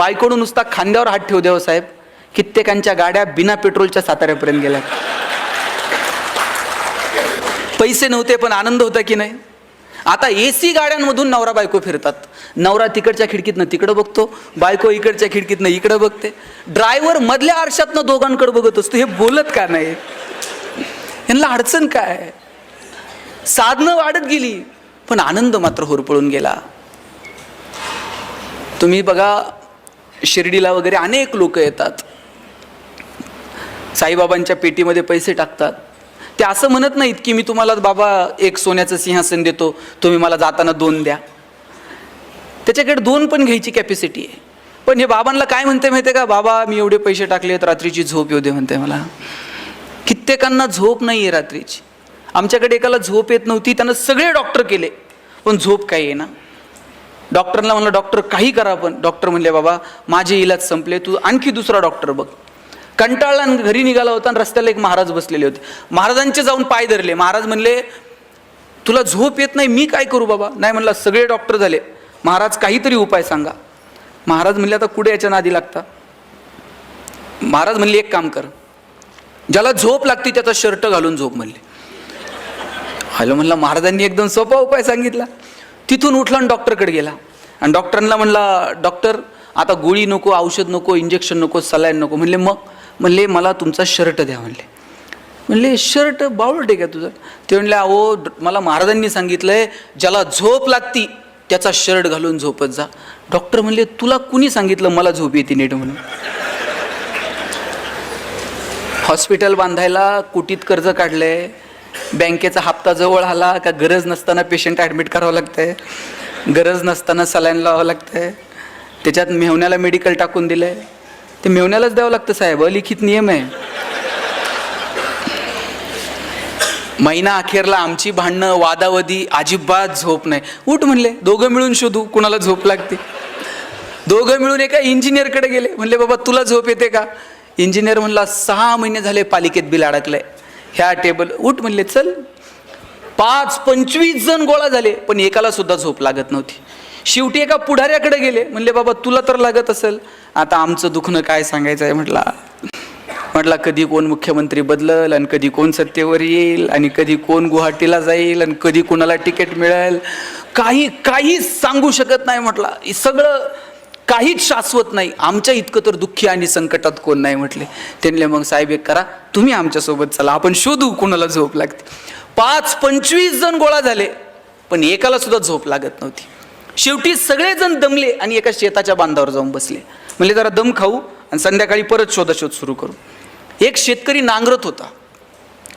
बायकोनं नुसता खांद्यावर हात ठेवू द्यावं साहेब, कित्येकांच्या गाड्या बिना पेट्रोलच्या साताऱ्यापर्यंत गेल्या. पैसे नव्हते पण आनंद होता की नाही. आता AC गाड्यांमधून नवरा बायको फिरतात. नवरा तिकडच्या खिडकीतनं तिकडं बघतो, बायको इकडच्या खिडकीतनं इकडं बघते. ड्रायव्हर मधल्या आरशातनं दोघांकडे बघत असतो. हे बोलत का नाही? यांना अडचण काय? साधनं वाढत गेली पण आनंद मात्र होरपळून गेला. तुम्ही बघा, शिर्डीला वगैरे अनेक लोक येतात, साईबाबांच्या पेटीमध्ये पैसे टाकतात. ते असं म्हणत नाहीत की मी तुम्हाला बाबा एक सोन्याचं सिंहासन देतो, तुम्ही मला जाताना 2 द्या. त्याच्याकडे 2 पण घ्यायची कॅपॅसिटी आहे. पण हे बाबांना काय म्हणते माहिती आहे का? बाबा मी एवढे पैसे टाकलेत, रात्रीची झोप येऊ दे म्हणते मला. कित्येकांना झोप नाही आहे रात्रीची. आमच्याकडे एकाला झोप येत नव्हती, त्यानं सगळे डॉक्टर केले पण झोप काही येईना. डॉक्टरला म्हणलं डॉक्टर काही करा, पण डॉक्टर म्हणले बाबा माझे इलाज संपले, तू आणखी दुसरा डॉक्टर बघ. कंटाळला घरी निघाला होता आणि रस्त्याला एक महाराज बसलेले होते. महाराजांचे जाऊन पाय धरले. महाराज म्हणले तुला झोप येत नाही, मी काय करू बाबा? नाही म्हणला सगळे डॉक्टर झाले, महाराज काहीतरी उपाय सांगा. महाराज म्हणले आता कुठे याच्या नादी लागता? महाराज म्हणले एक काम कर, ज्याला झोप लागते त्याचा शर्ट घालून झोप म्हणले. हॅलो म्हणला, महाराजांनी एकदम सोपा उपाय सांगितला. तिथून उठला आणि डॉक्टरकडे गेला आणि डॉक्टरांना म्हणला डॉक्टर आता गोळी नको, औषध नको, इंजेक्शन नको, सलाईन नको. म्हणले मग? म्हणले मला तुमचा शर्ट द्या म्हणले. म्हणले शर्ट बावळट आहे का तुझं? ते म्हणले अहो मला महाराजांनी सांगितलंय ज्याला झोप लागती त्याचा शर्ट घालून झोपत जा. डॉक्टर म्हणले तुला कुणी सांगितलं मला झोप येते नीट म्हणून? हॉस्पिटल बांधायला कोटीत कर्ज काढलंय, बँकेचा हप्ता जवळ आला का गरज नसताना पेशंट ॲडमिट करावं लागतंय, गरज नसताना सलाईन लावावं लागतंय, त्याच्यात मेहुण्याला मेडिकल टाकून दिलंय. ते मेहुण्यालाच द्यावं लागतं साहेब, अलिखित नियम आहे. महिना अखेरला आमची भांडणं, वादावादी, अजिबात झोप नाही. उठ म्हणले दोघं मिळून शोधू कुणाला झोप लागते. दोघं मिळून एका इंजिनियरकडे गेले. म्हणले बाबा तुला झोप येते का? इंजिनियर म्हणला 6 महिने झाले पालिकेत बिल अडकलंय, ह्या टेबल. उठ म्हणले चल. 25 जण गोळा झाले पण एकाला सुद्धा झोप लागत नव्हती. शेवटी एका पुढाऱ्याकडे गेले. म्हणले बाबा तुला तर लागत असेल, आता आमचं दुखणं काय सांगायचं आहे म्हटला कधी कोण मुख्यमंत्री बदलल आणि कधी कोण सत्तेवर येईल आणि कधी कोण गुवाहाटीला जाईल आणि कधी कोणाला तिकीट मिळेल, काही सांगू शकत नाही म्हटला. सगळं काहीच शाश्वत नाही, आमच्या इतकं तर दुःखी आणि संकटात कोण नाही म्हटले. त्यांनी मग साहेब एक करा, तुम्ही आमच्यासोबत चला, आपण शोधू कोणाला झोप लागते. 25 जण गोळा झाले पण एकाला सुद्धा झोप लागत नव्हती. शेवटी सगळेजण दमले आणि एका शेताच्या बांधावर जाऊन बसले. म्हणजे जरा दम खाऊ आणि संध्याकाळी परत शोधाशोध सुरू करू. एक शेतकरी नांगरत होता,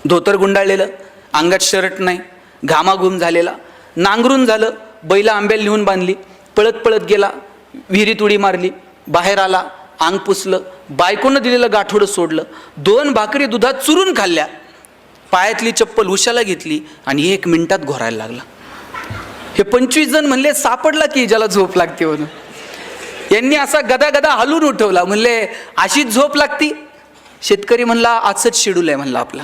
धोतर गुंडाळलेलं, अंगात शर्ट नाही, घामाघूम झालेला. नांगरून झालं, बैला आंब्याला नेऊन बांधली, पळत पळत गेला, विहिरीत उडी मारली, बाहेर आला, अंग पुसलं, बायकोनं दिलेलं गाठोडं सोडलं, 2 भाकरी दुधात चुरून खाल्ल्या, पायातली चप्पल उशाला घेतली आणि 1 मिनिटात घोरायला लागला. हे 25 जण म्हणले सापडला की ज्याला झोप लागते म्हणून. यांनी असा गदा गदा हलून उठवला. म्हणले अशीच झोप लागती? शेतकरी म्हणला आजच शेड्यूल आहे म्हणला आपला.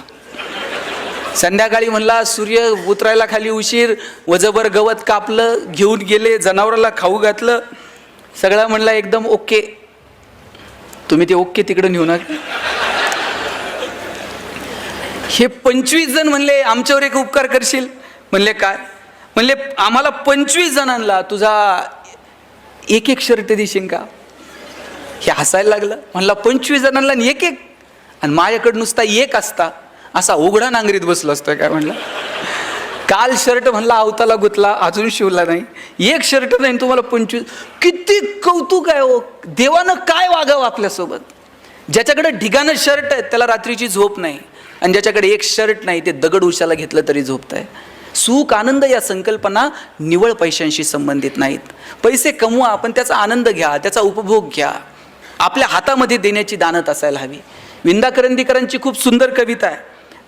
संध्याकाळी म्हणला सूर्य उतरायला खाली उशीर, वजभर गवत कापलं, घेऊन गेले, जनावराला खाऊ घातलं, सगळं म्हणला एकदम ओके. तुम्ही ते ओके तिकडे नेऊ नका. हे 25 जण म्हणले आमच्यावर एक उपकार करशील? म्हणले काय? म्हणले आम्हाला 25 जणांना तुझा एक शर्ट देशील का? हे हसायला लागलं. म्हणला 25 जणांना एक आणि माझ्याकडे नुसता एक असता असा उघडा नांगरीत बसलो असतोय काय? म्हणला काल शर्ट म्हणला अवताला गुतला, अजून शिवला नाही, एक शर्ट नाही तुम्हाला 25. किती कौतुक आहे हो. देवानं काय वागावं आपल्यासोबत? ज्याच्याकडे ढिगानं शर्ट आहे त्याला रात्रीची झोप नाही आणि ज्याच्याकडे एक शर्ट नाही ते दगड उशाला घेतलं तरी झोपतंय. सुख आनंद या संकल्पना निवळ पैशांशी संबंधित नाहीत. पैसे कमवा पण त्याचा आनंद घ्या, त्याचा उपभोग घ्या. आपल्या हातामध्ये देण्याची दानत असायला हवी. विंदा करंदीकरांची खूप सुंदर कविता आहे.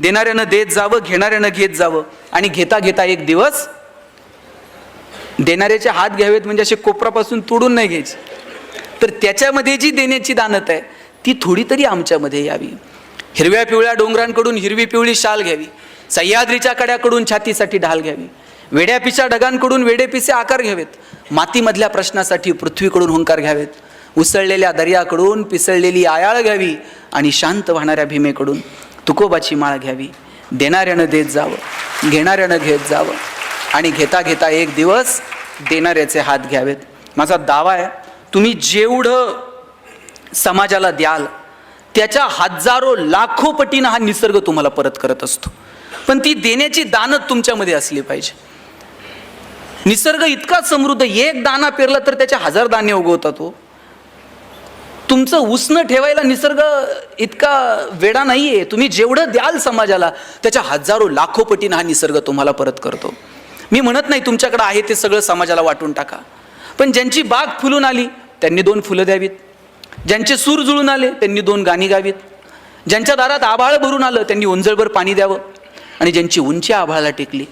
देणाऱ्यानं देत जावं, घेणाऱ्यानं घेत जावं आणि घेता घेता एक दिवस देणाऱ्याचे हात घ्यावेत, म्हणजे असे कोपरापासून तोडून नाही घ्यायचे, तर त्याच्यामध्ये जी देण्याची दानत आहे ती थोडी तरी आमच्यामध्ये यावी. हिरव्या पिवळ्या डोंगरांकडून हिरवी पिवळी शाल घ्यावी, सह्याद्रीच्या कड्याकडून छातीसाठी ढाल घ्यावी, वेड्यापिशा ढगांकडून वेडेपिसे आकार घ्यावेत, मातीमधल्या प्रश्नासाठी पृथ्वीकडून हुंकार घ्यावेत, उसळलेल्या दर्याकडून पिसळलेली आयाळ घ्यावी आणि शांत वाहणाऱ्या भीमेकडून तुकोबाची माळ घ्यावी. देणाऱ्यानं देत जावं, घेणाऱ्यानं घेत जावं आणि घेता घेता एक दिवस देणाऱ्याचे हात घ्यावेत. माझा दावा आहे, तुम्ही जेवढं समाजाला द्याल त्याच्या हजारो लाखो पटीनं हा निसर्ग तुम्हाला परत करत असतो. पण ती देण्याची दानत तुमच्यामध्ये असली पाहिजे. निसर्ग इतका समृद्ध, एक दाना पेरला तर त्याचे 1000 दाणे उगवतात. हो, तुमचं उसनं ठेवायला निसर्ग इतका वेडा नाहीये. तुम्ही जेवढं द्याल समाजाला त्याच्या हजारो लाखो पटीनं हा निसर्ग तुम्हाला परत करतो. मी म्हणत नाही तुमच्याकडे आहे ते सगळं समाजाला वाटून टाका, पण ज्यांची बाग फुलून आली त्यांनी 2 फुलं द्यावीत, ज्यांचे सूर जुळून आले त्यांनी 2 गाणी गावीत, ज्यांच्या दारात आभाळ भरून आलं त्यांनी ओंजळभर पाणी द्यावं आणि ज्यांची उंची आभाळाला टेकली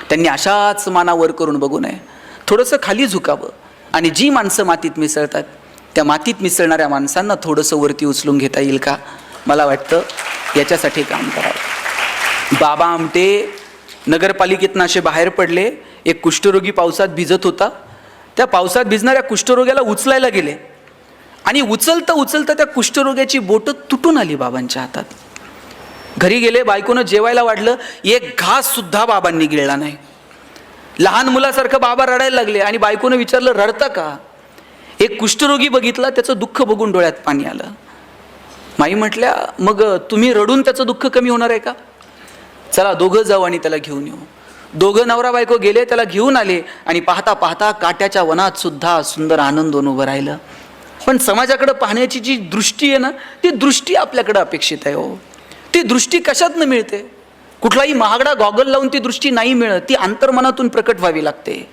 त्यांनी अशाच माना वर करून बघू नये, थोडंसं खाली झुकावं. आणि जी माणसं मातीत मिसळतात त्या मातीत मिसळणाऱ्या माणसांना थोडंसं वरती उचलून घेता येईल का? मला वाटतं याच्यासाठी काम करावं. बाबा आमटे नगरपालिकेतनं असे बाहेर पडले. एक कुष्ठरोगी पावसात भिजत होता. त्या पावसात भिजणाऱ्या कुष्ठरोग्याला उचलायला गेले आणि उचलता उचलता त्या कुष्ठरोग्याची बोटं तुटून आली बाबांच्या हातात. घरी गेले, बायकोनं जेवायला वाढलं, एक घास सुद्धा बाबांनी गिळला नाही. लहान मुलासारखं बाबा रडायला लागले आणि बायकोनं विचारलं, रडता का? एक कुष्ठरोगी बघितला, त्याचं दुःख बघून डोळ्यात पाणी आलं. माई म्हटल्या, मग तुम्ही रडून त्याचं दुःख कमी होणार आहे का? चला दोघं जाऊ आणि त्याला घेऊन येऊ. दोघं नवरा बायको गेले, त्याला घेऊन आले आणि पाहता पाहता काट्याच्या वनात सुद्धा सुंदर आनंदोन उभं राहिलं. पण समाजाकडे पाहण्याची जी दृष्टी आहे ना, ती दृष्टी आपल्याकडे अपेक्षित आहे. हो, ती दृष्टी कशातनं मिळते? कुठलाही महागडा गॉगल लावून ती दृष्टी नाही मिळत, ती अंतर्मनातून प्रकट व्हावी लागते.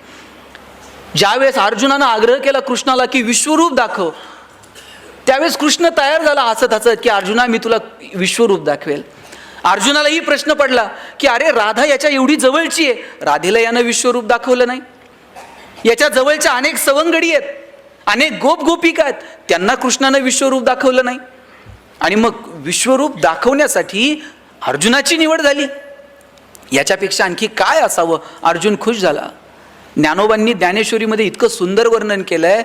ज्यावेळेस अर्जुनानं आग्रह केला कृष्णाला की विश्वरूप दाखव, त्यावेळेस कृष्ण तयार झाला हसत हसत की अर्जुना मी तुला विश्वरूप दाखवेल. अर्जुनालाही प्रश्न पडला की अरे राधा याच्या एवढी जवळची आहे, राधेला यानं विश्वरूप दाखवलं नाही. याच्या जवळच्या अनेक सवंगडी आहेत, अनेक गोपिका आहेत, त्यांना कृष्णानं विश्वरूप दाखवलं नाही. आणि मग विश्वरूप दाखवण्यासाठी अर्जुनाची निवड झाली. याच्यापेक्षा आणखी काय असावं? अर्जुन खुश झाला. ज्ञानोबांनी ज्ञानेश्वरीमध्ये इतकं सुंदर वर्णन केलंय,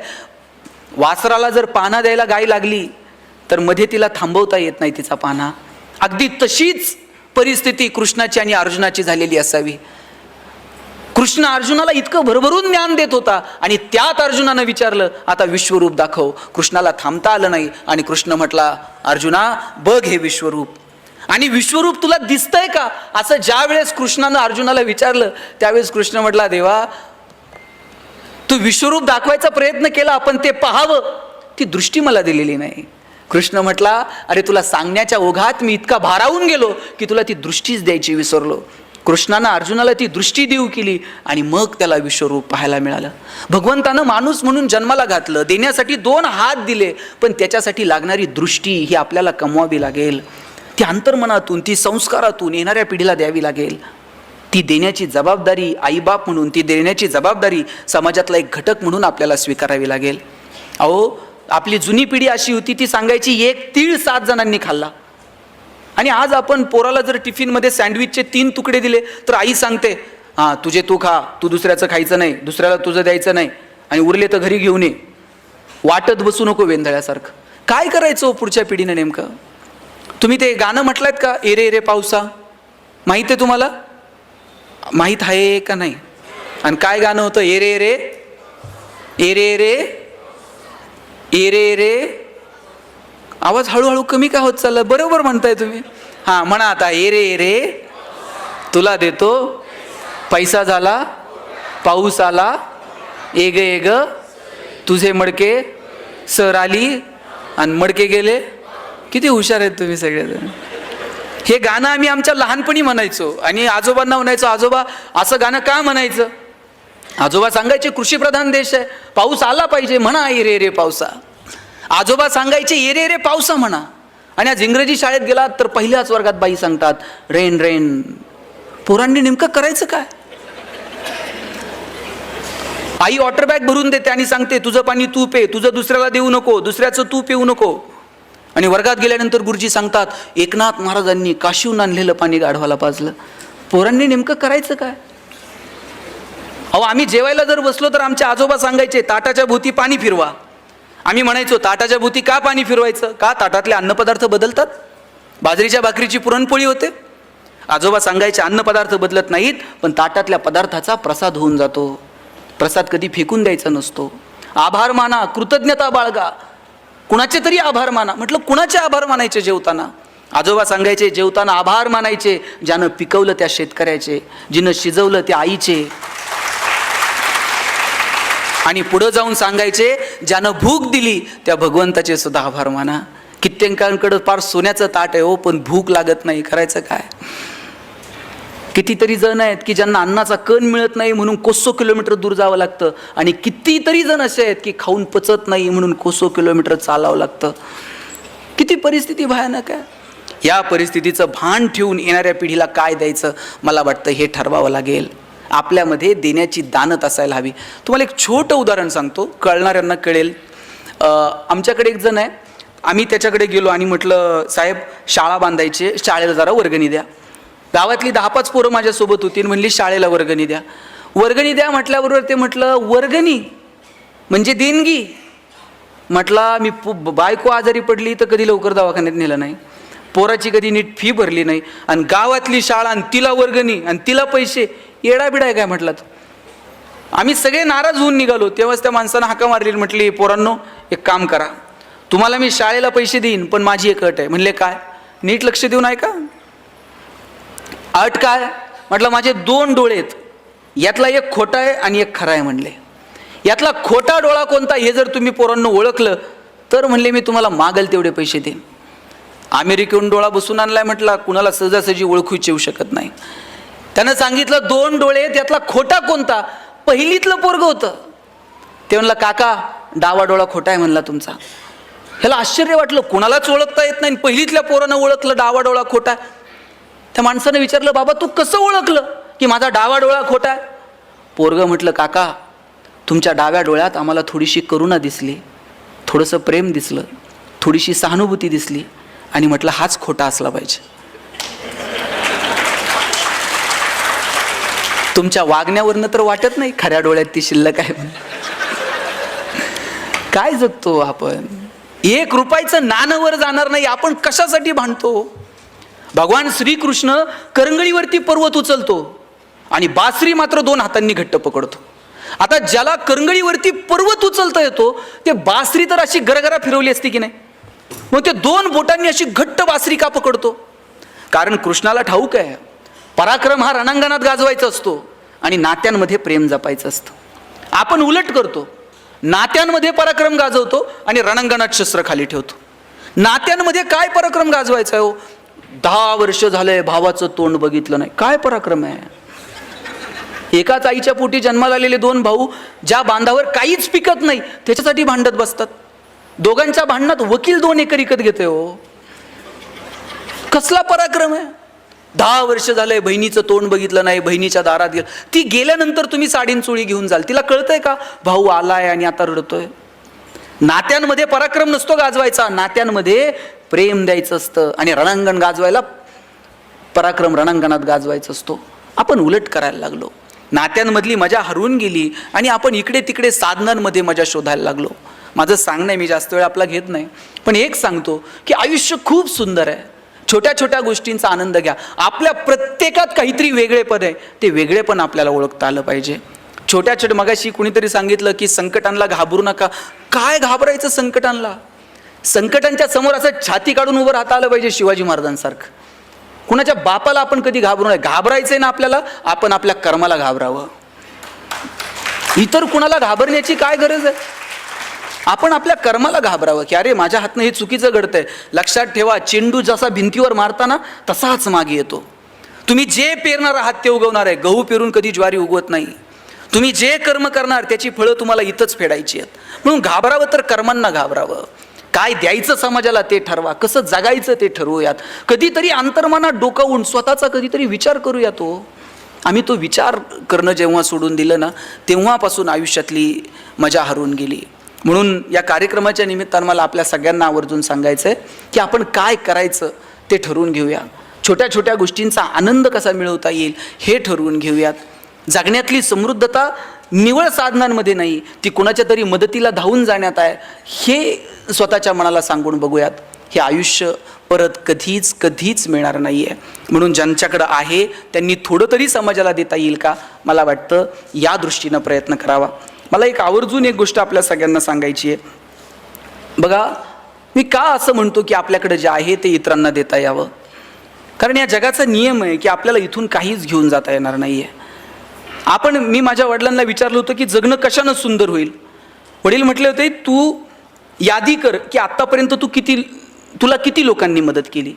वासराला जर पाना द्यायला गाय लागली तर मध्ये तिला थांबवता येत नाही तिचा पाना. अगदी तशीच परिस्थिती कृष्णाची आणि अर्जुनाची झालेली असावी. कृष्ण अर्जुनाला इतकं भरभरून ज्ञान देत होता आणि त्यात अर्जुनानं विचारलं आता विश्वरूप दाखव. कृष्णाला थांबता आलं नाही आणि कृष्ण म्हटला, अर्जुना बघ हे विश्वरूप. आणि विश्वरूप तुला दिसतंय का? असं ज्या वेळेस कृष्णानं अर्जुनाला विचारलं त्यावेळेस कृष्ण म्हटला, देवा तू विश्वरूप दाखवायचा प्रयत्न केला, पण ते पाहावं ती दृष्टी मला दिलेली नाही. कृष्ण म्हटला, अरे तुला सांगण्याच्या ओघात मी इतका भारावून गेलो की तुला ती दृष्टीच द्यायची विसरलो. कृष्णानं अर्जुनाला ती दृष्टी देऊ केली आणि मग त्याला विश्वरूप पाहायला मिळालं. भगवंतानं माणूस म्हणून जन्माला घातलं, देण्यासाठी 2 हात दिले, पण त्याच्यासाठी लागणारी दृष्टी ही आपल्याला कमवावी लागेल. ती अंतर्मनातून, ती संस्कारातून येणाऱ्या पिढीला द्यावी लागेल. ती देण्याची जबाबदारी आईबाप म्हणून, ती देण्याची जबाबदारी समाजातला एक घटक म्हणून आपल्याला स्वीकारावी लागेल. अहो आपली जुनी पिढी अशी होती, ती सांगायची 1 तीळ 7 जणांनी खाल्ला. आणि आज आपण पोराला जर टिफिनमध्ये सँडविचचे 3 तुकडे दिले तर आई सांगते, हां तुझे तू खा, तू दुसऱ्याचं खायचं नाही, दुसऱ्याला तुझं द्यायचं नाही, आणि उरले तर घरी घेऊन ये, वाटत बसू नको वेंधळ्यासारखं. काय करायचं पुढच्या पिढीनं नेमकं? तुम्ही ते गाणं म्हटलंयत का, एरे एरे पावसा? माहीत आहे तुम्हाला? माहीत आहे का नाही? आणि काय गाणं होतं? Array array array array array array. आवाज हळूहळू कमी का होत चालला? बरोबर म्हणताय तुम्ही. हां म्हणा आता, एरे एरे तुला देतो पैसा झाला पाऊस आला, एग एग तुझे मडके सर आली आणि मडके गेले. किती हुशार आहेत तुम्ही सगळेजण. हे गाणं आम्ही आमच्या लहानपणी म्हणायचो आणि आजोबांना म्हणायचो, आजोबा असं गाणं का म्हणायचं? आजोबा सांगायचे कृषीप्रधान देश आहे, पाऊस आला पाहिजे, म्हणा एरे एरे पावसा. आजोबा सांगायचे एरे एरे पावसा म्हणा. आणि आज इंग्रजी शाळेत गेलात तर पहिल्याच वर्गात बाई सांगतात रेन रेन. पोरांनी नेमकं करायचं काय? आई वॉटर बॅग भरून देते आणि सांगते तुझं पाणी तू पे, तुझं दुसऱ्याला देऊ नको, दुसऱ्याचं तू पिऊ नको. आणि वर्गात गेल्यानंतर गुरुजी सांगतात एकनाथ महाराजांनी काशीहून आणलेलं पाणी गाढवाला पाजलं. पोरांनी नेमकं करायचं काय? अहो आम्ही जेवायला जर बसलो तर आमचे आजोबा सांगायचे ताटाच्या भोवती पाणी फिरवा. आम्ही म्हणायचो ताटाच्या भोवती का पाणी फिरवायचं, का ताटातले अन्नपदार्थ बदलतात, बाजरीच्या भाकरीची पुरणपोळी होते. आजोबा सांगायचे अन्नपदार्थ बदलत नाहीत, पण ताटातल्या पदार्थाचा प्रसाद होऊन जातो. प्रसाद कधी फेकून द्यायचा नसतो. आभार माना, कृतज्ञता बाळगा, कुणाचे तरी आभार माना. म्हटलं कुणाचे आभार मानायचे जेवताना? आजोबा सांगायचे जेवताना आभार मानायचे ज्यानं पिकवलं त्या शेतकऱ्याचे, जिनं शिजवलं त्या आईचे. आणि पुढं जाऊन सांगायचे ज्यानं भूक दिली त्या भगवंताचे सुद्धा आभार माना. कित्येकांकडं फार सोन्याचं ताट आहे हो, पण भूक लागत नाही, करायचं काय? कितीतरी जण आहेत की ज्यांना अन्नाचा कण मिळत नाही म्हणून कोसो किलोमीटर दूर जावं लागतं, आणि कितीतरी जण असे आहेत की खाऊन पचत नाही म्हणून कोसो किलोमीटर चालावं लागतं. किती परिस्थिती भयानक आहे. या परिस्थितीचं भान ठेवून येणाऱ्या पिढीला काय द्यायचं मला वाटतं हे ठरवावं लागेल. आपल्यामध्ये देण्याची दानत असायला हवी. तुम्हाला एक छोटं उदाहरण सांगतो, कळणाऱ्यांना कळेल. आमच्याकडे एक जण आहे, आम्ही त्याच्याकडे गेलो आणि म्हटलं साहेब शाळा बांधायची, शाळेला जरा वर्गणी द्या. गावातली 10-5 पोरं माझ्यासोबत होती, म्हणली शाळेला वर्गणी द्या. वर्गणी द्या म्हटल्याबरोबर ते म्हटलं वर्गणी म्हणजे देणगी. म्हटला मी बायको आजारी पडली तर कधी लवकर दवाखान्यात नेलं नाही, पोराची कधी नीट फी भरली नाही, आणि गावातली शाळा आणि तिला वर्गणी आणि तिला पैसे, येडाबिडा आहे काय म्हटलं. आम्ही सगळे नाराज होऊन निघालो. तेव्हाच त्या माणसानं हाका मारली, म्हटली पोरांनो एक काम करा, तुम्हाला मी शाळेला पैसे देईन पण माझी एक अट आहे. म्हणले काय? नीट लक्ष देऊन ऐका. अट काय? म्हटलं माझे 2 डोळे आहेत, यातला एक खोटा आहे आणि एक खरा आहे. म्हणले यातला खोटा डोळा कोणता हे जर तुम्ही पोरांनो ओळखलं तर म्हणले मी तुम्हाला मागेल तेवढे पैसे देईन. अमेरिकेहून डोळा बसून आणलाय म्हटला, कुणाला सहजासहजी ओळखूच येऊ शकत नाही. त्यानं सांगितलं 2 डोळे, त्यातला खोटा कोणता? पहिलीतलं पोरगं होतं. ते म्हणलं काका डावा डोळा खोटा आहे म्हणला तुमचा. ह्याला आश्चर्य वाटलं, कुणालाच ओळखता येत नाही, पहिलीतल्या पोरानं ओळखलं डावा डोळा खोटा. त्या माणसानं विचारलं बाबा तू कसं ओळखलं की माझा डावा डोळा खोटा? पोरगं म्हटलं काका तुमच्या डाव्या डोळ्यात आम्हाला थोडीशी करुणा दिसली, थोडंसं प्रेम दिसलं, थोडीशी सहानुभूती दिसली, आणि म्हटलं हाच खोटा असला पाहिजे. तुमच्या वागण्यावरनं तर वाटत नाही खऱ्या डोळ्यात ती शिल्लक आहे म्हणून. काय जगतो आपण? 1 रुपयाचं नाणं वर जाणार नाही, आपण कशासाठी भांडतो? भगवान श्रीकृष्ण करंगळीवरती पर्वत उचलतो आणि बासरी मात्र 2 हातांनी घट्ट पकडतो. आता ज्याला करंगळीवरती पर्वत उचलता येतो ते बासरी तर अशी गरगरा फिरवली असती की नाही, मग ते 2 बोटांनी अशी घट्ट बासरी का पकडतो? कारण कृष्णाला ठाऊक आहे पराक्रम हा रणांगणात गाजवायचा असतो आणि नात्यांमध्ये प्रेम जपायचं असतं. आपण उलट करतो, नात्यांमध्ये पराक्रम गाजवतो आणि रणांगणात शस्त्र खाली ठेवतो. नात्यांमध्ये काय पराक्रम गाजवायचा आहे हो? 10 वर्ष झालंय भावाचं तोंड बघितलं नाही, काय पराक्रम आहे? एकाच आईच्या पोटी जन्माला आलेले 2 भाऊ ज्या बांधावर काहीच पिकत नाही त्याच्यासाठी भांडत बसतात. दोघांच्या भांडणात वकील 2 एकर विकत घेतोय हो. कसला पराक्रम आहे? 10 वर्ष झालंय बहिणीचं तोंड बघितलं नाही, बहिणीच्या दारात गेलं, ती गेल्यानंतर तुम्ही साडीन चोळी घेऊन जाल, तिला कळतंय का भाऊ आलाय आणि आता रडतोय? नात्यांमध्ये पराक्रम नसतो गाजवायचा, नात्यांमध्ये प्रेम द्यायचं असतं, आणि रणांगण गाजवायला पराक्रम रणांगणात गाजवायचा असतो. आपण उलट करायला लागलो, नात्यांमधली मजा हरवून गेली आणि आपण इकडे तिकडे साधनांमध्ये मजा शोधायला लागलो. माझं सांगणं मी जास्त वेळ आपला घेत नाही, पण एक सांगतो की आयुष्य खूप सुंदर आहे. छोट्या छोट्या गोष्टींचा आनंद घ्या. आपल्या प्रत्येकात काहीतरी वेगळेपण आहे, ते वेगळेपण आपल्याला ओळखता आलं पाहिजे. छोट्या छोट्या मगाशी कुणीतरी सांगितलं की संकटांना घाबरू नका. काय घाबरायचं संकटांना? संकटांच्या समोर असं छाती काढून उभं राहता आलं पाहिजे शिवाजी महाराजांसारखं. कुणाच्या बापाला आपण कधी घाबरू नये. घाबरायचंय ना आपल्याला, आपण आपल्या कर्माला घाबरावं. इतर कुणाला घाबरण्याची काय गरज आहे? आपण आपल्या कर्माला घाबरावं की अरे माझ्या हातनं हे चुकीचं घडतंय. लक्षात ठेवा, चेंडू जसा भिंतीवर मारताना तसाच मागे येतो. तुम्ही जे पेरणार आहात ते उगवणार आहे. गहू पेरून कधी ज्वारी उगवत नाही. तुम्ही जे कर्म करणार त्याची फळं तुम्हाला इथंच फेडायची आहेत. म्हणून घाबरावं तर कर्मांना घाबरावं. काय द्यायचं समाजाला ते ठरवा, कसं जगायचं ते ठरवूयात. कधीतरी अंतर्मनात डोकावून स्वतःचा कधीतरी विचार करूया. आम्ही तो विचार करणं जेव्हा सोडून दिलं ना, तेव्हापासून आयुष्यातली मजा हरवून गेली. म्हणून या कार्यक्रमाच्या निमित्तानं मला आपल्या सगळ्यांना आवर्जून सांगायचं आहे की आपण काय करायचं ते ठरवून घेऊया. छोट्या छोट्या गोष्टींचा आनंद कसा मिळवता येईल हे ठरवून घेऊयात. जगण्यातली समृद्धता निवळ साधनांमध्ये नाही, ती कुणाच्या तरी मदतीला धावून जाण्यात आहे, हे स्वतःच्या मनाला सांगून बघूयात. हे आयुष्य परत कधीच मिळणार नाही आहे. म्हणून ज्यांच्याकडं आहे त्यांनी थोडं तरी समाजाला देता येईल का, मला वाटतं या दृष्टीनं प्रयत्न करावा. मला एक आवर्जून एक गोष्ट आपल्या सगळ्यांना सांगायची आहे. बघा, मी का असं म्हणतो की आपल्याकडे जे आहे ते इतरांना देता यावं? कारण या जगाचा नियम आहे की आपल्याला इथून काहीच घेऊन जाता येणार नाही आहे. मी माझ्या वडिलांना विचारलं होतं की जगणं कशानं सुंदर होईल. वडील म्हटले होते, तू यादी कर की आत्तापर्यंत तुला किती लोकांनी मदत केली.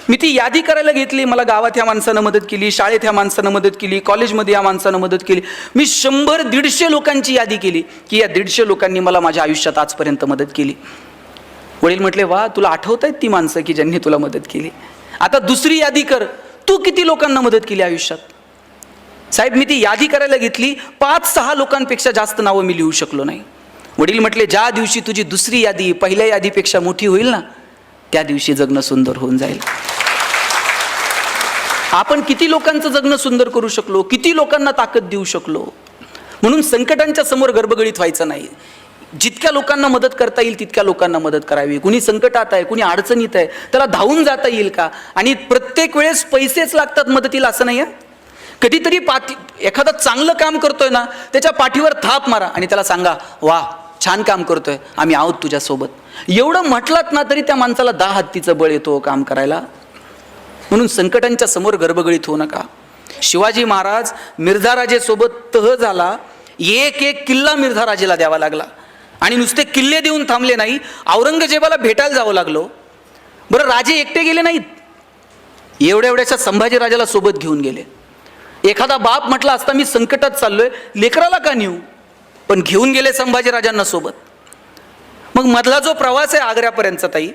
मी ती यादी करायला घेतली. मला गावात ह्या माणसानं मदत केली, शाळेत ह्या माणसानं मदत केली, कॉलेजमध्ये या माणसानं मदत केली. मी 100-150 लोकांची यादी केली की या 150 लोकांनी मला माझ्या आयुष्यात आजपर्यंत मदत केली. वडील म्हटले, वा, तुला आठवत आहेत ती माणसं की ज्यांनी तुला मदत केली. आता दुसरी यादी कर, तू किती लोकांना मदत केली आयुष्यात. साहेब, मी ती यादी करायला घेतली, 5-6 लोकांपेक्षा जास्त नावं मी लिहू शकलो नाही. वडील म्हटले, ज्या दिवशी तुझी दुसरी यादी पहिल्या यादीपेक्षा मोठी होईल ना, त्या दिवशी जगणं सुंदर होऊन जाईल. आपण किती लोकांचं जगणं सुंदर करू शकलो, किती लोकांना ताकद देऊ शकलो. म्हणून संकटांच्या समोर गडबडीत व्हायचं नाही. जितक्या लोकांना मदत करता येईल तितक्या लोकांना मदत करावी. कुणी संकटात आहे, कुणी अडचणीत आहे, त्याला धावून जाता येईल का. आणि प्रत्येक वेळेस पैसेच लागतात मदतीला असं नाही आहे. कधीतरी एखादा चांगलं काम करतोय ना, त्याच्या पाठीवर थाप मारा आणि त्याला सांगा, वा, छान काम करतोय, आम्ही आहोत तुझ्यासोबत. एवढं म्हटलात ना तरी त्या माणसाला 10 हत्तीचं बळ येतो काम करायला. म्हणून संकटांच्या समोर गडबडीत होऊ नका. शिवाजी महाराज मिर्झा राजेसोबत तह झाला, एक किल्ला मिर्झा राजेला द्यावा लागला. आणि नुसते किल्ले देऊन थांबले नाही, औरंगजेबाला भेटायला जावं लागलो. बरं, राजे एकटे गेले नाहीत, एवढ्याशा संभाजी राजाला सोबत घेऊन गेले. एखादा बाप म्हटला असता, मी संकटात चाललोय, लेकराला का नेऊ, पण घेऊन गेले संभाजी राजांना सोबत. मग मधला जो प्रवास आहे आग्र्यापर्यंतचा ताई,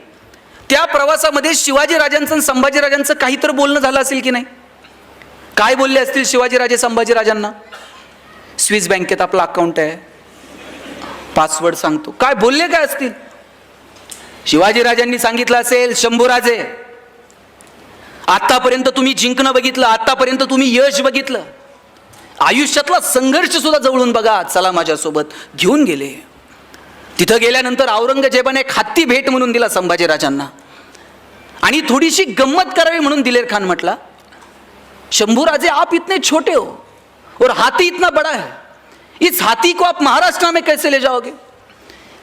त्या प्रवासामध्ये शिवाजी राजांचं आणि संभाजी राजांचं काहीतरी बोलणं झालं असेल की नाही. काय बोलले असतील शिवाजी राजे संभाजी राजांना? स्विस बँकेत आपलं अकाउंट आहे, पासवर्ड सांगतो. काय बोलले काय असतील? शिवाजी राजांनी सांगितलं असेल, शंभूराजे, आतापर्यंत तुम्ही जिंकणं बघितलं, आतापर्यंत तुम्ही यश बघितलं, आयुष्यातला संघर्ष सुद्धा जवळून बघा, चला माझ्यासोबत. घेऊन गेले. तिथं गेल्यानंतर औरंगजेबाने एक हत्ती भेट म्हणून दिला संभाजी राजांना. आणि थोडीशी गंमत करावी म्हणून दिलेर खान म्हटला, शंभूराजे, आप इतने छोटे हो और हाथी इतना बड़ा है, इस हाथी को आप महाराष्ट्र में कैसे ले जाओगे.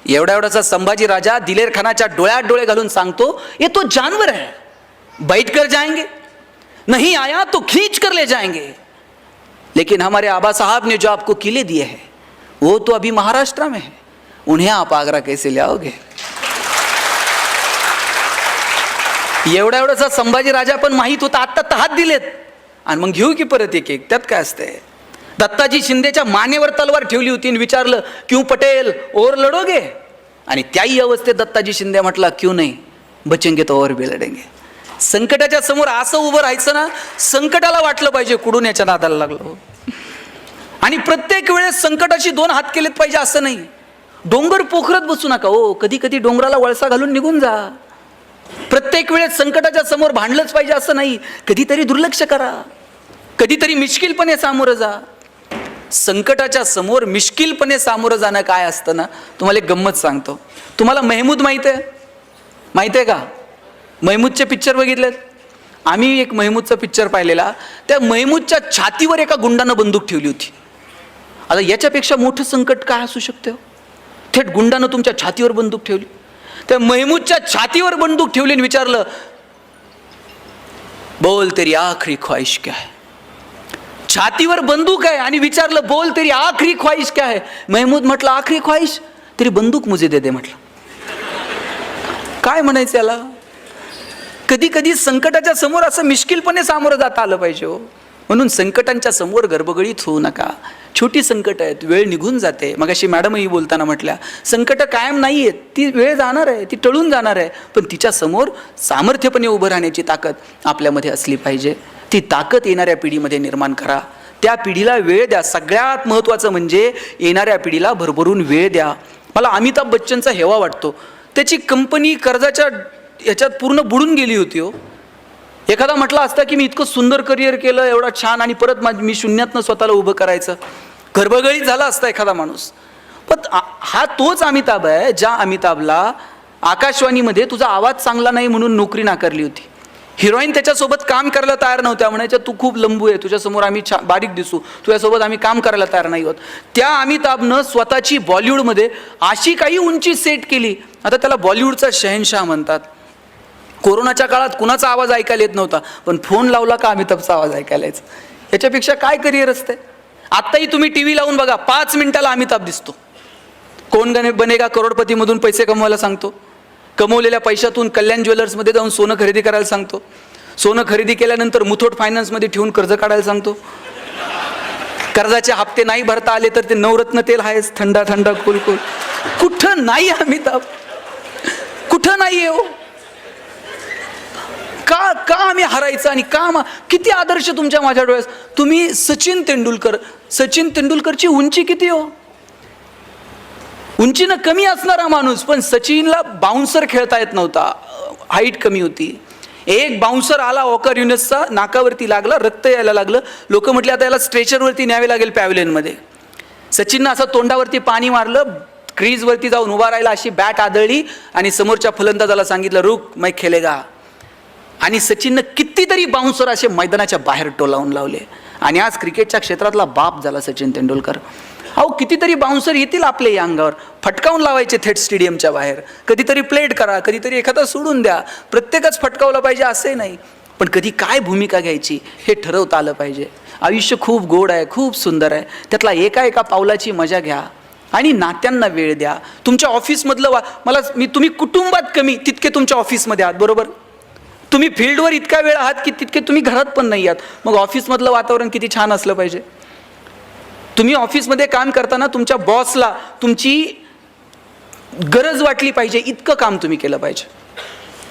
एवढासा संभाजी राजा दिलेर खानाच्या डोळ्यात डोळे घालून सांगतो, ये तो जानवर है, बैठ कर जाएंगे, नहीं आया तो खींच कर ले जाएंगे, लेकिन हमारे आबा साहब ने जो आपको किले दिए हैं वो तो अभी महाराष्ट्र में है, उन्हें आप आगरा कैसे ले आओगे. एवढासा संभाजी राजा पण माहित होता, आता हात दिलेत आणि मग घेऊ की परत एक एक, त्यात काय असतंय. दत्ताजी शिंदेच्या मानेवर तलवार ठेवली होती आणि विचारलं, क्यों पटेल, और लढोगे. आणि त्याही अवस्थेत दत्ताजी शिंदे म्हटला, क्यों नाही, बचेंगे तो और भी लढेंगे. संकटाच्या समोर असं उभं राहायचं ना, संकटाला वाटलं पाहिजे कुठून याच्या नादाला लागलो. आणि प्रत्येक वेळेस संकटाशी 2 हात केलेत पाहिजे असं नाही. डोंगर पोखरत बसू नका हो, कधी कधी डोंगराला वळसा घालून निघून जा. प्रत्येक वेळेस संकटाच्या समोर भांडलंच पाहिजे असं नाही. कधीतरी दुर्लक्ष करा, कधीतरी मिश्किलपणे सामोरं जा. संकटाच्या समोर मिश्किलपणे सामोरं जाणं काय असतं ना, तुम्हाला एक गंमत सांगतो. तुम्हाला महमूद माहित आहे का? महमूदचे पिक्चर बघितलेत? आम्ही एक महमूदचा पिक्चर पाहिलेला. त्या महमूदच्या छातीवर एका गुंडानं बंदूक ठेवली होती. आता याच्यापेक्षा मोठं संकट काय असू शकतं? थेट गुंडानं तुमच्या छातीवर बंदूक ठेवली. त्या महमूदच्या छातीवर बंदूक ठेवली आणि विचारलं, बोल तेरी आखरी ख्वाहिश क्या है. छातीवर बंदूक आहे आणि विचारलं, बोल तेरी आखरी ख्वाहिश क्या है. महमूद म्हटलं, आखरी ख्वाहिश तेरी बंदूक मुझे दे दे. म्हटलं, काय म्हणायचं याला. कधी कधी संकटाच्या समोर असं मिश्किलपणे सामोरं जाता आलं पाहिजे हो. म्हणून संकटांच्या समोर गडबडीत होऊ नका. छोटी संकट आहेत, वेळ निघून जाते. मगाशी मॅडमही बोलताना म्हटल्या, संकट कायम नाही आहेत, ती वेळ जाणार आहे, ती टळून जाणार आहे, पण तिच्या समोर सामर्थ्यपणे उभं राहण्याची ताकद आपल्यामध्ये असली पाहिजे. ती ताकद येणाऱ्या पिढीमध्ये निर्माण करा. त्या पिढीला वेळ द्या. सगळ्यात महत्त्वाचं म्हणजे येणाऱ्या पिढीला भरभरून वेळ द्या. मला अमिताभ बच्चनचा हेवा वाटतो. त्याची कंपनी कर्जाच्या ह्याच्यात पूर्ण बुडून गेली होती हो. एखादा म्हटला असता की मी इतकं सुंदर करिअर केलं, एवढा छान, आणि परत मी शून्यातनं स्वतःला उभं करायचं. गर्भगळीत झाला असता एखादा माणूस. पण हा तोच अमिताभ आहे ज्या अमिताभला आकाशवाणीमध्ये तुझा आवाज चांगला नाही म्हणून नोकरी नाकारली होती. हिरोईन त्याच्यासोबत काम करायला तयार नव्हत्या, म्हणायच्या तू खूप लंबू आहे, तुझ्यासमोर आम्ही बारीक दिसू, तुझ्यासोबत आम्ही काम करायला तयार नाही होत. त्या अमिताभनं स्वतःची बॉलिवूडमध्ये अशी काही उंची सेट केली, आता त्याला बॉलिवूडचा शहनशाह म्हणतात. कोरोनाच्या काळात कुणाचा आवाज ऐकायला येत नव्हता, पण फोन लावला का अमिताभचा आवाज ऐकायला यायचा. याच्यापेक्षा काय करिअर असते. आत्ताही तुम्ही टी व्ही लावून बघा, 5 मिनिटाला अमिताभ दिसतो. कोण बनेगा करोडपतीमधून पैसे कमवायला सांगतो, कमवलेल्या पैशातून कल्याण ज्वेलर्समध्ये जाऊन सोनं खरेदी करायला सांगतो, सोनं खरेदी केल्यानंतर मुथूट फायनान्समध्ये ठेवून कर्ज काढायला सांगतो, कर्जाचे हप्ते नाही भरता आले तर ते नवरत्न तेल आहेच, थंडा थंडा कुल कुल. कुठं नाही अमिताभ, कुठं नाही हो. का का आम्ही हरायचं आणि का किती आदर्श तुमच्या माझ्या डोळ्यात. तुम्ही सचिन तेंडुलकरची उंची किती हो. उंचीनं कमी असणारा माणूस, पण सचिनला बाउन्सर खेळता येत नव्हता, हाईट कमी होती. एक बाउन्सर आला वॉकर युनिसचा, नाकावरती लागला, रक्त यायला लागलं. लोक म्हटले आता याला स्ट्रेचरवरती न्यावे लागेल पॅव्हलियनमध्ये. सचिननं असं तोंडावरती पाणी मारलं, क्रीजवरती जाऊन उभा राहिला, अशी बॅट आदळली आणि समोरच्या फलंदाजाला सांगितलं रुक मै खेलेगा. आणि सचिननं कितीतरी बाउन्सर असे मैदानाच्या बाहेर टोलावून लावले आणि आज क्रिकेटच्या क्षेत्रातला बाप झाला सचिन तेंडुलकर. अहो कितीतरी बाउन्सर येतील आपले या अंगावर, फटकावून लावायचे थेट स्टेडियमच्या बाहेर. कधीतरी प्लेट करा, कधीतरी एखादा सोडून द्या, प्रत्येकच फटकावलं पाहिजे असे नाही, पण कधी काय भूमिका घ्यायची हे ठरवता आलं पाहिजे. आयुष्य खूप गोड आहे, खूप सुंदर आहे, त्यातला एका पावलाची मजा घ्या आणि नात्यांना वेळ द्या. तुमच्या ऑफिसमधलं तुम्ही कुटुंबात कमी तितके तुमच्या ऑफिसमध्ये आहात, बरोबर. तुम्ही फील्डवर इतका वेळ आहात की तितके तुम्ही घरात पण नाही आहात. मग ऑफिसमधलं वातावरण किती छान असलं पाहिजे. तुम्ही ऑफिसमध्ये काम करताना तुमच्या बॉसला तुमची गरज वाटली पाहिजे इतकं काम तुम्ही केलं पाहिजे.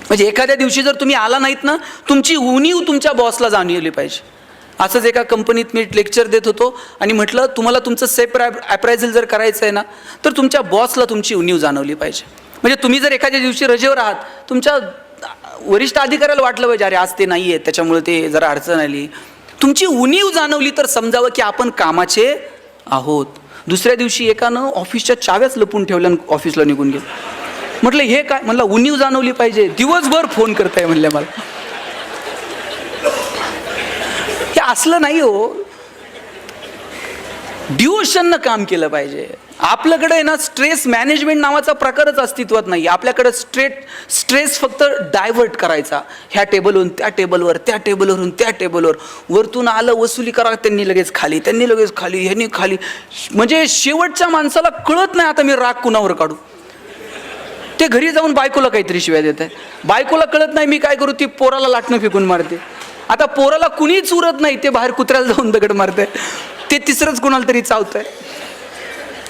म्हणजे एखाद्या दिवशी जर तुम्ही आला नाहीत ना, तुमची उणीव तुमच्या बॉसला जाणवली पाहिजे. असंच एका कंपनीत मी लेक्चर देत होतो आणि म्हटलं तुम्हाला तुमचं सेल्फ अप्रायझल जर करायचं आहे ना, तर तुमच्या बॉसला तुमची उणीव जाणवली पाहिजे. म्हणजे तुम्ही जर एखाद्या दिवशी रजेवर आहात, तुमच्या वरिष्ठ अधिकाऱ्याला वाटलं पाहिजे अरे आज ते नाही आहे त्याच्यामुळे ते जरा अडचण आली. तुमची उणीव जाणवली तर समजावं की आपण कामाचे आहोत. दुसऱ्या दिवशी एकानं ऑफिसच्या चाव्याच लपून ठेवल्या, ऑफिसला निघून गेलं. म्हटलं हे काय, म्हणलं उणीव जाणवली पाहिजे, दिवसभर फोन करताय म्हणले मला. हे असलं नाही हो, डिवोशननं काम केलं पाहिजे. आपल्याकडे आहे ना स्ट्रेस मॅनेजमेंट नावाचा प्रकारच अस्तित्वात नाही. आपल्याकडे स्ट्रेस फक्त डायव्हर्ट करायचा, ह्या टेबलवरून त्या टेबलवर, त्या टेबलवरून त्या टेबलवर, वरतून आलं वसुली करा, त्यांनी लगेच खाली, ह्यांनी खाली. म्हणजे शेवटच्या माणसाला कळत नाही आता मी राग कुणावर काढू. ते घरी जाऊन बायकोला काहीतरी शिव्या देत आहे, बायकोला कळत नाही मी काय करू, ती पोराला लाटणं फेकून मारते. आता पोराला कुणीच उरत नाही, ते बाहेर कुत्र्याला जाऊन दगड मारते, ते तिसरंच कुणाला तरी चावतंय.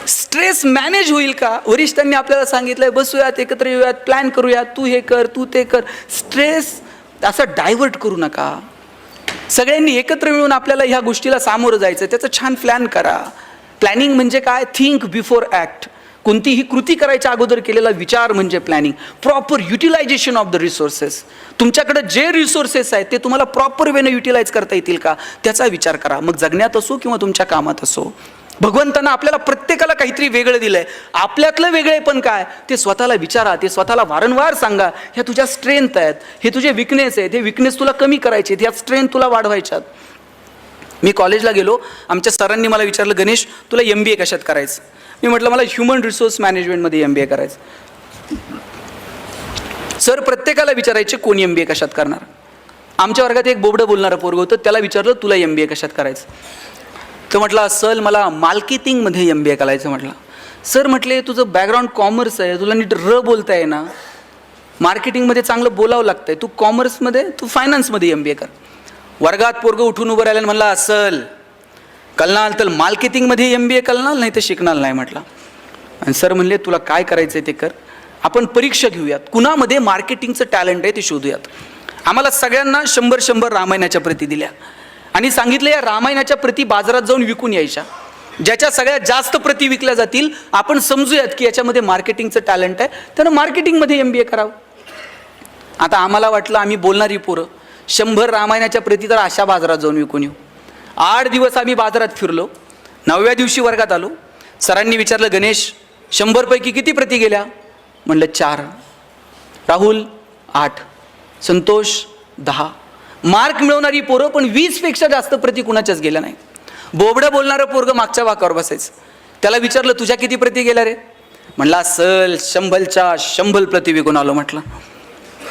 स्ट्रेस मॅनेज होईल का. वरिष्ठांनी आपल्याला सांगितलंय बसूयात, एकत्र येऊयात, प्लॅन करूयात, तू हे कर, तू ते कर. स्ट्रेस असं डायव्हर्ट करू नका. सगळ्यांनी एकत्र मिळून आपल्याला ह्या गोष्टीला सामोरं जायचं, त्याचं छान प्लॅन करा. प्लॅनिंग म्हणजे काय, थिंक बिफोर ॲक्ट. कोणतीही कृती करायच्या अगोदर केलेला विचार म्हणजे planning. Proper utilization of the resources. तुमच्याकडे जे रिसोर्सेस आहेत ते तुम्हाला प्रॉपर वेनं युटिलाइज करता येतील का त्याचा विचार करा. मग जगण्यात असो किंवा तुमच्या कामात असो. भगवंतानं आपल्याला प्रत्येकाला काहीतरी वेगळं दिलंय. आपल्यातलं वेगळे पण काय ते स्वतःला विचारा, ते स्वतःला वारंवार सांगा. ह्या तुझ्या स्ट्रेंथ आहेत, हे तुझे विकनेस आहेत, हे विकनेस तुला कमी करायचे, ह्या स्ट्रेंथ तुला वाढवायच्यात. मी कॉलेजला गेलो, आमच्या सरांनी मला विचारलं गणेश तुला MBA कशात करायचं. मी म्हटलं मला ह्युमन रिसोर्स मॅनेजमेंटमध्ये MBA करायचं. सर प्रत्येकाला विचारायचे कोण MBA कशात करणार. आमच्या वर्गात एक बोबडं बोलणारं पोरगं होतं, त्याला विचारलं तुला MBA कशात करायचं. तर म्हटलं सर मला मार्केटिंगमध्ये MBA करायचं. म्हटलं सर म्हटले तुझं बॅकग्राऊंड कॉमर्स आहे, तुला नीट बोलता आहे ना, मार्केटिंगमध्ये चांगलं बोलावं लागतंय, तू कॉमर्समध्ये तू फायनान्समध्ये MBA कर. वर्गात पोरगं उठून उभं राहिलं म्हणला असल कळणार तर मार्केटिंगमध्ये MBA कळणार, नाही तर शिकणार नाही. म्हटलं आणि सर म्हणले तुला काय करायचं आहे ते कर, आपण परीक्षा घेऊयात, कुणामध्ये मार्केटिंगचं टॅलेंट आहे ते शोधूयात. आम्हाला सगळ्यांना 100 रामायणाच्या प्रती दिल्या आणि सांगितलं या रामायणाच्या प्रती बाजारात जाऊन विकून यायच्या. ज्याच्या सगळ्यात जास्त प्रती विकल्या जातील आपण समजूयात की याच्यामध्ये मार्केटिंगचं टॅलेंट आहे, त्यानं मार्केटिंगमध्ये MBA करावं. आता आम्हाला वाटलं आम्ही बोलणारी पोरं 100 रामायणाच्या प्रती तर अशा बाजारात जाऊन विकून येऊ. 8 दिवस आम्ही बाजारात फिरलो 9व्या दिवशी वर्गात आलो. सरांनी विचारलं, गणेश 100 पैकी किती प्रती गेल्या? म्हणलं 4. राहुल 8, संतोष 10. मार्क मिळवणारी पोरं पण 20 पेक्षा जास्त प्रती कुणाच्याच गेल्या नाही. बोबडं बोलणारं पोरगं मागच्या वाकावर बसायचं. त्याला विचारलं, तुझ्या किती प्रती गेल्या रे? म्हणला, सल 100च्या 100 प्रती विकून आलो म्हटलं.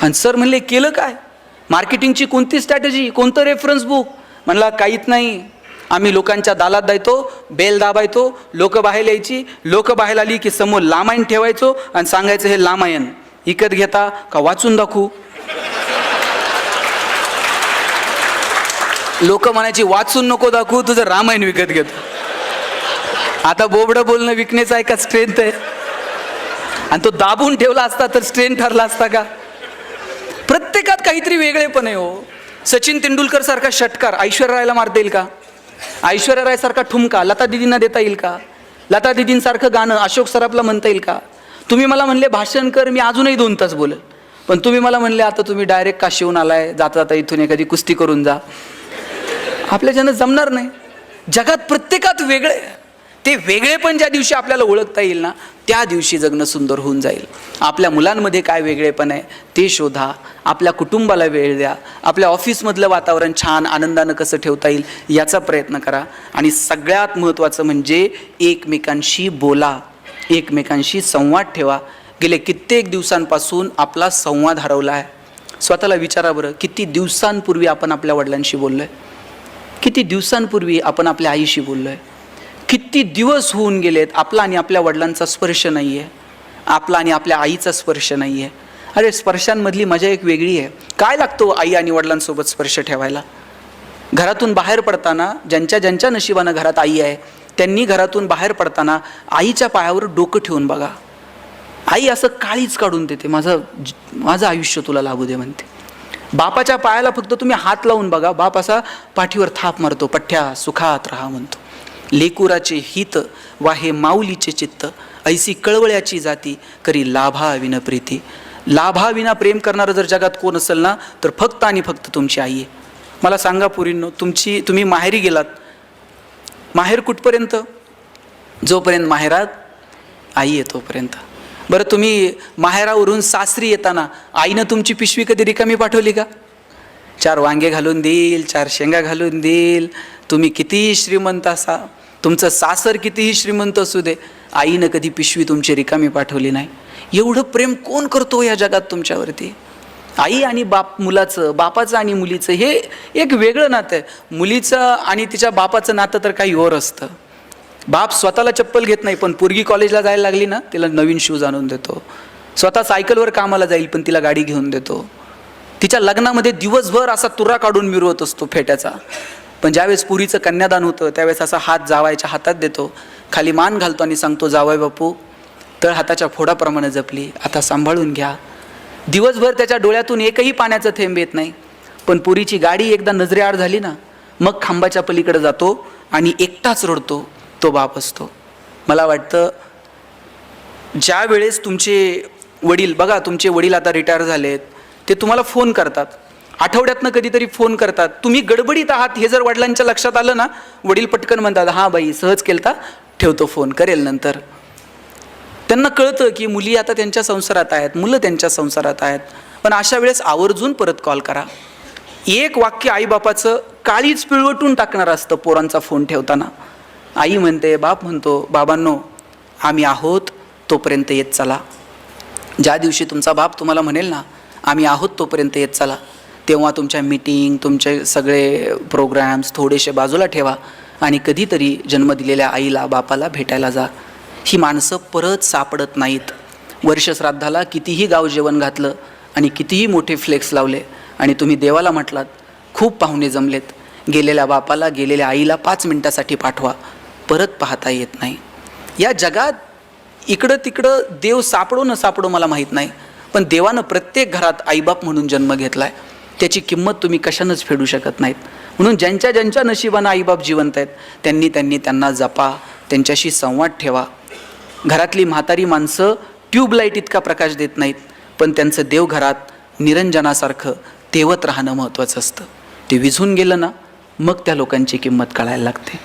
आणि सर म्हणले, केलं काय? मार्केटिंगची कोणती स्ट्रॅटेजी, कोणतं रेफरन्स बुक? म्हणला, काहीच नाही. आम्ही लोकांच्या दालात जायचो, बेल दाबायचो, लोक बाहेर यायची, लोक बाहेर आली की समोर लामायण ठेवायचो आणि सांगायचं, हे लामायण विकत घेता का वाचून दाखवू? लोक म्हणायची, वाचून नको दाखवू, तुझं रामायण विकत घेतो. आता बोबडं बोलणं विकण्याचं आहे का स्ट्रेंथ आहे? आणि तो दाबून ठेवला असता तर स्ट्रेंथ ठरला असता का? प्रत्येकात काहीतरी वेगळेपण आहे हो. सचिन तेंडुलकर सारखा षटकार ऐश्वर्या रायला मारता येईल का? ऐश्वर्या राय सारखा ठुमका लता दिदींना देता येईल का? लता दिदींसारखं गाणं अशोक सराफला म्हणता येईल का? तुम्ही मला म्हणले भाषण कर, मी अजूनही 2 तास बोलेल. पण तुम्ही मला म्हणले, आता तुम्ही डायरेक्ट काशीहून आलाय, जाता जाता इथून एखादी कुस्ती करून जा. आपल्याच्यानं जमणार नाही. जगात प्रत्येकात वेगळे. ते वेगळेपण ज्या दिवशी आपल्याला ओळखता येईल ना, त्या दिवशी जगणं सुंदर होऊन जाईल. आपल्या मुलांमध्ये काय वेगळेपण आहे ते शोधा. आपल्या कुटुंबाला वेळ द्या. आपल्या ऑफिसमधलं वातावरण छान आनंदानं कसं ठेवता येईल याचा प्रयत्न करा. आणि सगळ्यात महत्त्वाचं म्हणजे एकमेकांशी बोला, एकमेकांशी संवाद ठेवा. गेले कित्येक दिवसांपासून आपला संवाद हरवला आहे. स्वतःला विचारा बरं, किती दिवसांपूर्वी आपण आपल्या वडिलांशी बोललो आहे? किती दिवसांपूर्वी आपण आपल्या आईशी बोललो आहे? किती दिवस होऊन गेलेत आपला आणि आपल्या वडिलांचा स्पर्श नाही आहे, आपला आणि आपल्या आईचा स्पर्श नाही आहे. अरे स्पर्शांमधली मजा एक वेगळी आहे. काय लागतो आई आणि वडिलांसोबत स्पर्श ठेवायला? घरातून बाहेर पडताना ज्यांच्या ज्यांच्या नशिबानं घरात आई आहे त्यांनी घरातून बाहेर पडताना आईच्या पायावर डोकं ठेवून बघा. आई असं काळीच काढून देते, माझं आयुष्य तुला लाभू दे म्हणते. बापाच्या पायाला फक्त तुम्ही हात लावून बघा, बाप असा पाठीवर थाप मारतो, पठ्ठ्या सुखात राहा म्हणतो. लेकुराचे हित वाहे माऊलीचे चित्त, ऐसी कळवळ्याची जाती करी लाभा विन प्रीती. लाभा विना प्रेम करणारं जर जगात कोण असेल ना, तर फक्त आणि फक्त तुमची आई आहे. मला सांगा पोरींनो, तुम्ही माहेरी गेलात, माहेर कुठपर्यंत? जोपर्यंत माहेरात आई आहे तोपर्यंत. बरं, तुम्ही माहेरावरून सासरी येताना आईनं तुमची पिशवी कधी रिकामी पाठवली का? 4 वांगे घालून देईल, 4 शेंगा घालून देईल. तुम्ही कितीही श्रीमंत असा, तुमचं सासर कितीही श्रीमंत असू दे, आईनं कधी पिशवी तुमची रिकामी पाठवली नाही. एवढं प्रेम कोण करतो या जगात तुमच्यावरती? आई आणि बाप मुलाचं, बापाचं आणि मुलीचं हे एक वेगळं नातं आहे. मुलीचं आणि तिच्या बापाचं नातं तर काही और असतं. बाप स्वतःला चप्पल घेत नाही, पण पोरगी कॉलेजला जायला लागली ना, तिला नवीन शूज आणून देतो. स्वतः सायकलवर कामाला जाईल, पण तिला गाडी घेऊन देतो. तिच्या लग्नामध्ये दिवसभर असा तुरा काढून मिरवत असतो फेट्याचा. पण ज्यावेळेस पुरीचं कन्यादान होतं त्यावेळेस असा हात जावायच्या हातात देतो, खाली मान घालतो आणि सांगतो, जावाय बापू तळ हाताच्या फोडाप्रमाणे जपली, आता सांभाळून घ्या. दिवसभर त्याच्या डोळ्यातून एकही पाण्याचं थेंब येत नाही. पण पुरीची गाडी एकदा नजरेआड झाली ना, मग खांबाच्या पलीकडे जातो आणि एकटाच रडतो. तो बाप असतो. मला वाटतं ज्या वेळेस तुमचे वडील, बघा तुमचे वडील आता रिटायर झालेत, ते तुम्हाला फोन करतात, आठवड्यातनं कधीतरी फोन करतात. तुम्ही गडबडीत आहात हे जर वडिलांच्या लक्षात आलं ना, वडील पटकन म्हणतात, हां बाई सहज केलता, ठेवतो फोन, करेल नंतर. त्यांना कळतं की मुली आता त्यांच्या संसारात आहेत, मुलं त्यांच्या संसारात आहेत. पण अशा वेळेस आवर्जून परत कॉल करा. एक वाक्य आईबापाचं काळीच पिळवटून टाकणार असतं पोरांचा फोन ठेवताना. आई म्हणते, बाप म्हणतो, बाबांनो आम्ही आहोत तोपर्यंत येत चला. ज्या दिवशी तुमचा बाप तुम्हाला म्हणेल ना, आम्ही आहोत तोपर्यंत येत चला, तेव्हा तुमच्या मीटिंग, तुमचे सगळे प्रोग्रॅम्स थोडेसे बाजूला ठेवा आणि कधीतरी जन्म दिलेल्या आईला बापाला भेटायला जा. ही माणसं परत सापडत नाहीत. वर्षश्राद्धाला कितीही गाव जेवण घातलं आणि कितीही मोठे फ्लेक्स लावले आणि तुम्ही देवाला म्हटलात, खूप पाहुणे जमलेत, गेलेल्या बापाला, गेलेल्या आईला 5 मिनिटासाठी पाठवा, परत पाहता येत नाही. या जगात इकडं तिकडं देव सापडो न सापडो मला माहीत नाही, पण देवानं प्रत्येक घरात आईबाप म्हणून जन्म घेतला आहे. त्याची किंमत तुम्ही कशानंच फेडू शकत नाहीत. म्हणून ज्यांच्या ज्यांच्या नशिबानं आईबाप जिवंत आहेत त्यांना जपा, त्यांच्याशी संवाद ठेवा. घरातली म्हातारी माणसं ट्यूबलाईट इतका प्रकाश देत नाहीत, पण त्यांचं देव घरात निरंजनासारखं तेवत राहणं महत्त्वाचं असतं. ते विझून गेलं ना, मग त्या लोकांची किंमत कळायला लागते.